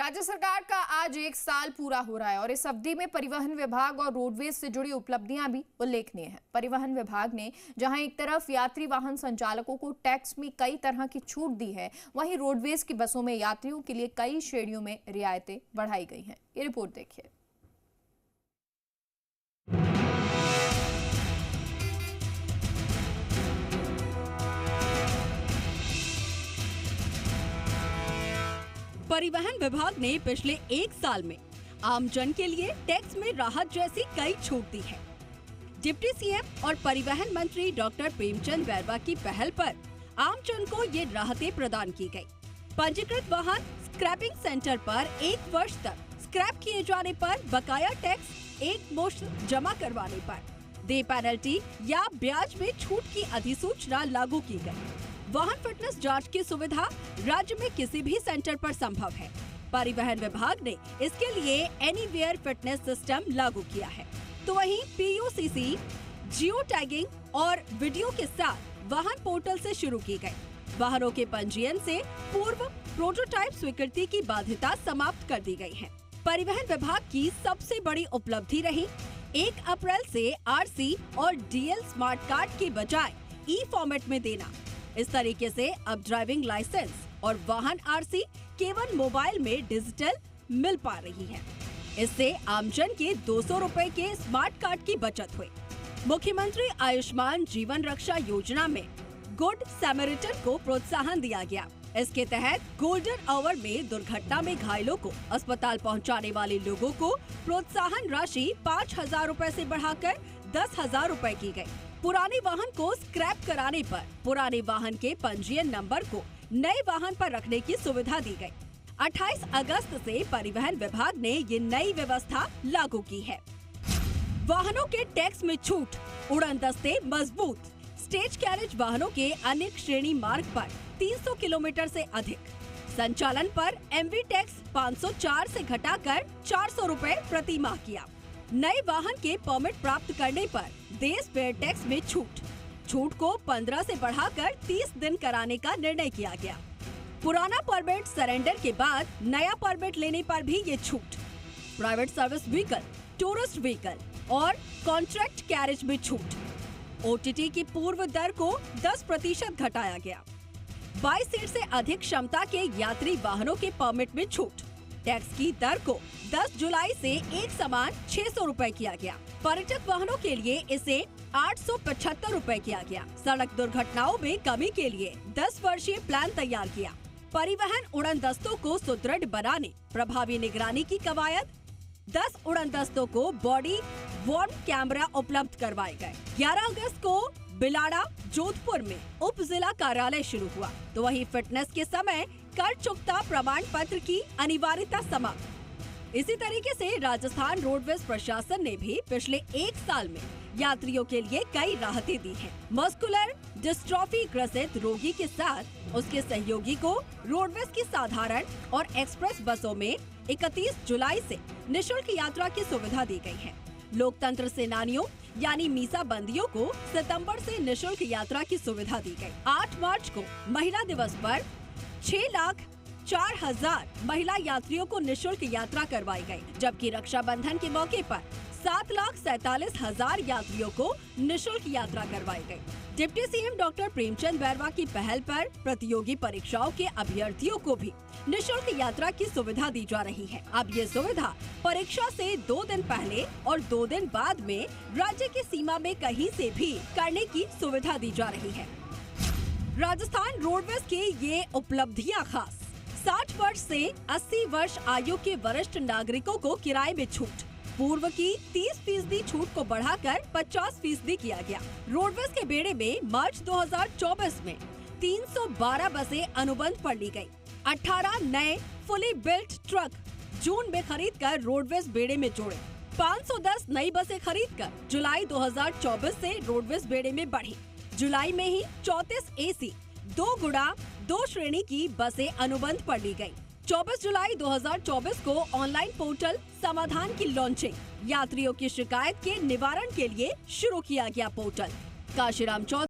राज्य सरकार का आज 1 साल पूरा हो रहा है और इस अवधि में परिवहन विभाग और रोडवेज से जुड़ी उपलब्धियां भी उल्लेखनीय हैं। परिवहन विभाग ने जहां एक तरफ यात्री वाहन संचालकों को टैक्स में कई तरह की छूट दी है, वहीं रोडवेज की बसों में यात्रियों के लिए कई श्रेणियों में रियायतें बढ़ाई गई हैं। ये रिपोर्ट देखिए। परिवहन विभाग ने पिछले 1 साल में आमजन के लिए टैक्स में राहत जैसी कई छूट दी है। डिप्टी सीएम और परिवहन मंत्री डॉक्टर प्रेमचंद बैरवा की पहल पर आमजन को ये राहतें प्रदान की गई। पंजीकृत वाहन स्क्रैपिंग सेंटर पर 1 वर्ष तक स्क्रैप किए जाने पर बकाया टैक्स एक मुश्त जमा करवाने पर दे पेनल्टी या ब्याज में छूट की अधिसूचना लागू की गई। वाहन फिटनेस जांच की सुविधा राज्य में किसी भी सेंटर पर संभव है। परिवहन विभाग ने इसके लिए एनीवेयर फिटनेस सिस्टम लागू किया है। तो वहीं पीयूसीसी जियो टैगिंग और वीडियो के साथ वाहन पोर्टल से शुरू की गई। वाहनों के पंजीयन से पूर्व प्रोटोटाइप स्वीकृति की बाध्यता समाप्त कर दी गई है। परिवहन विभाग की सबसे बड़ी उपलब्धि रही 1 अप्रैल से आरसी और डीएल स्मार्ट कार्ड के बजाय ई फॉर्मेट में देना। इस तरीके से अब ड्राइविंग लाइसेंस और वाहन आरसी केवल मोबाइल में डिजिटल मिल पा रही है। इससे आमजन के 200 रुपए के स्मार्ट कार्ड की बचत हुई। मुख्यमंत्री आयुष्मान जीवन रक्षा योजना में गुड सैमरिटन को प्रोत्साहन दिया गया। इसके तहत गोल्डन आवर में दुर्घटना में घायलों को अस्पताल पहुंचाने वाले लोगों को प्रोत्साहन राशि 5,000 रुपए से बढ़ाकर 10,000 रुपए की गई। पुराने वाहन को स्क्रैप कराने पर पुराने वाहन के पंजीयन नंबर को नए वाहन पर रखने की सुविधा दी गई। 28 अगस्त से परिवहन विभाग ने ये नई व्यवस्था लागू की है। वाहनों के टैक्स में छूट, उड़न दस्ते मजबूत। स्टेज कैरेज वाहनों के अन्य श्रेणी मार्ग पर 300 किलोमीटर से अधिक संचालन पर एमवी टैक्स 504 से घटाकर 400 रुपए प्रति माह किया। नए वाहन के परमिट प्राप्त करने पर देश स्पेयर टैक्स में छूट को 15 से बढ़ाकर 30 दिन कराने का निर्णय किया गया। पुराना परमिट सरेंडर के बाद नया परमिट लेने पर भी ये छूट। Private service vehicle, tourist vehicle और कॉन्ट्रैक्ट कैरेज में छूट। ओटीटी की पूर्व दर को 10% घटाया गया। 22 सीट से अधिक क्षमता के यात्री वाहनों के परमिट में छूट। टैक्स की दर को 10 जुलाई से एक समान 600 रुपए किया गया। पर्यटक वाहनों के लिए इसे 875 रुपए किया गया। सड़क दुर्घटनाओं में कमी के लिए 10 वर्षीय प्लान तैयार किया। परिवहन उड़न दस्तों को सुदृढ़ बनाने प्रभावी निगरानी की कवायद। 10 उड़न दस्तों को बॉडी वॉर्न कैमरा उपलब्ध करवाए गए। 11 अगस्त को बिलाड़ा जोधपुर में उप जिला कार्यालय शुरू हुआ। तो वहीं फिटनेस के समय कर चुकता प्रमाण पत्र की अनिवार्यता समाप्त। इसी तरीके से राजस्थान रोडवेज प्रशासन ने भी पिछले 1 साल में यात्रियों के लिए कई राहतें दी हैं। मस्कुलर डिस्ट्रॉफी ग्रसित रोगी के साथ उसके सहयोगी को रोडवेज की साधारण और एक्सप्रेस बसों में 31 जुलाई से निःशुल्क यात्रा की सुविधा दी गई है। लोकतंत्र सेनानियों यानी मीसा बंदियों को सितंबर से निःशुल्क यात्रा की सुविधा दी गई। 8 मार्च को महिला दिवस पर 6,04,000 महिला यात्रियों को निःशुल्क यात्रा करवाई गई, जबकि रक्षाबंधन के मौके पर 7,47,000 यात्रियों को निःशुल्क यात्रा करवाई गई। Deputy CM doctor Premchand Bairwa की पहल पर प्रतियोगी परीक्षाओं के अभ्यर्थियों को भी निःशुल्क यात्रा की सुविधा दी जा रही है। अब ये सुविधा परीक्षा से 2 दिन पहले और 2 दिन बाद में राज्य की सीमा में कहीं से भी करने की सुविधा दी जा रही है। राजस्थान रोडवेज की ये उपलब्धियां खास। 60 वर्ष से 80 वर्ष आयु के वरिष्ठ नागरिकों को किराए में छूट। पूर्व की 30% छूट को बढ़ाकर 50% किया गया। रोडवेज के बेड़े में मार्च 2024 में 312 बसें अनुबंध पर ली गयी। 18 नए फुली बिल्ट ट्रक जून में खरीदकर रोडवेज बेड़े में जोड़े। 510 नई बसें खरीदकर जुलाई 2024 से रोडवेज बेड़े में बढ़ी। जुलाई में ही 34 एसी 2x2 श्रेणी की बसें अनुबंध पर ली गयी। 24 जुलाई 2024 को ऑनलाइन पोर्टल समाधान की लॉन्चिंग। यात्रियों की शिकायत के निवारण के लिए शुरू किया गया पोर्टल। काशीराम चौधरी।